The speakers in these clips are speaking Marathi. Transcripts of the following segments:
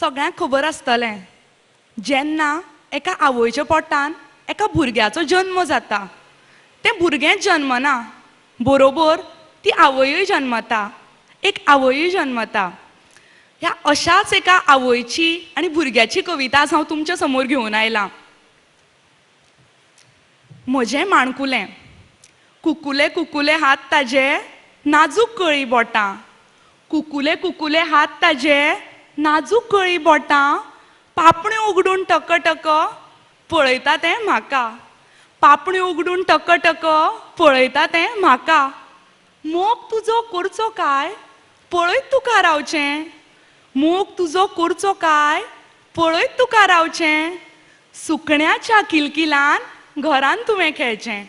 सगळ्यांक खबर आसतलें, जेन्ना एका आवयच्या पोटान एका भुरग्याचो जल्म जाता, तें भुरगें जल्मना बरोबर ती आवयय जल्मता, एक आवयय जल्मता. ह्या अशाच एका आवयची आनी भुरग्याची कविता आज हांव तुमच्या समोर घेवन आयलां. म्हजें माणकुलें, कुकुले कुकुले हात ताजे नाजूक कळी बोटां, कुकुले कुकुले हात ताजे नाजूक कळी बोटां, पापण्यो उगडून टक टक पळयता तें म्हाका, पापण्यो उगडून टक टक पळयता तें म्हाका. मोग तुजो करचो काय पळयत तुका रावचें, मोग तुजो करचो काय पळयत तुका रावचें. सुकण्याच्या किलकिलान घरान तुवें खेळचें,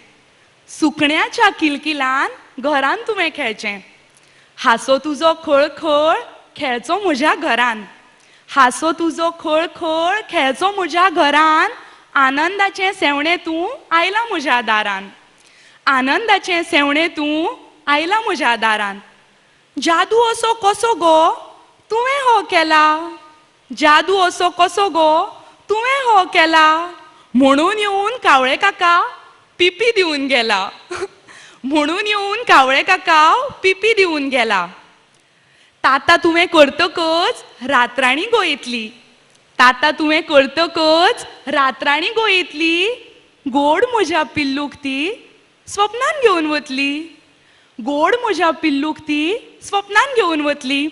सुकण्याच्या किलकिलान घरान तुवें खेळचें. हांसो तुजो खळखळ खेळचो म्हज्या घरान, हांसो तुजो खळखळ खेळचो म्हज्या घरान. आनंदाचें सेवणें तूं आयलां म्हज्या दारान, आनंदाचें सेवणें तूं आयलां म्हज्या दारान. जादू असो कसो गो तुवें हो केला, जादू असो कसो गो तुवें हो केला. म्हणून येवन कावळे काका पिपी दिवन गेला, म्हणून येवन कावळे काका पिपी दिवन गेला. ताता तुवें करतकच रातराणी गोयतली, ताता तुवें करतकच रातराणी गोयतली. गोड म्हज्या पिल्लूक ती स्वप्नान घेवन वतली, गोड म्हज्या पिल्लूक ती स्वप्नान घेवन वतली.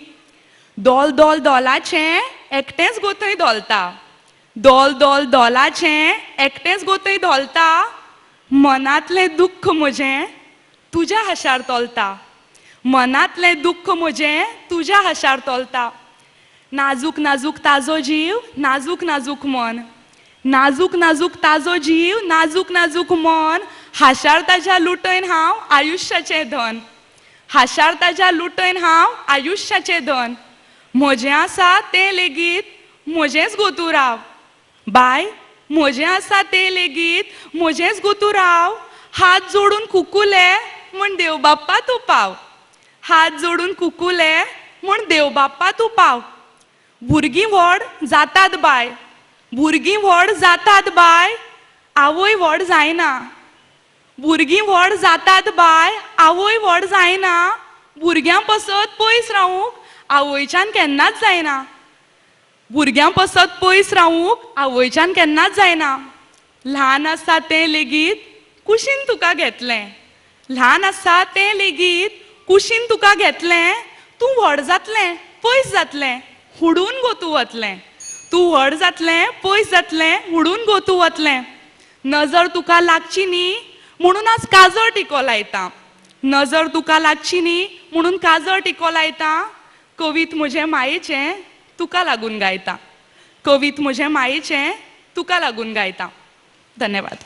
दोल दोल दोलाचें एकटेंच गोथंय दोलता, दोल दोल दोलाचें एकटेंच गोथंय दोलता. मनांतलें दुख्ख म्हजें तुज्या हाशार तोलता, मनांतलें दुख्ख म्हजें तुज्या हाशार तोलता. नाजूक नाजूक ताजो जीव नाजूक नाजूक मन, नाजूक नाजूक ताजो जीव नाजूक नाजूक मन. हाशार ताज्या लुटयन हांव आयुश्याचें धन, हाशार ताज्या लुटयन हांव आयुश्याचें धन. म्हजें आसा तें लेगीत म्हजेंच गोतू राव, बाय म्हजें आसा तें लेगीत म्हजेंच गोतू राव. हात जोडून कुकुले म्हण देव बाप्पा तूं पाव, हात जोडून कुकुले म्हण देव बाप्पा तूं पाव. भुरगीं व्हड जातात बाय, भुरगीं व्हड जातात बाय, आवय व्हड जायना, भुरगीं व्हड जातात बाय, आवय व्हड जायना. भुरग्यां पसत पयस रावूंक आवयच्यान केन्नाच जायना, भुरग्यां पसत पयस रावूंक आवयच्यान केन्नाच जायना. ल्हान आसा तें लेगीत कुशीन तुका घेतलें, ल्हान आसा तें लेगीत कुशीन तुका घेतलें. तूं व्हड जातलें पयस जातलें हुडून गोतू वतलें, तूं व्हड जातलें पयस जातलें हुडून गोतू वतलें. नजर तुका लागची न्ही म्हणून आज काजळ टिको लायता, नजर तुका लागची न्ही म्हणून काजळ टिको लायता. कवीत म्हजे मायेचें तुका लागून गायता, कवीत म्हजे मायेचें तुका लागून गायता. धन्यवाद.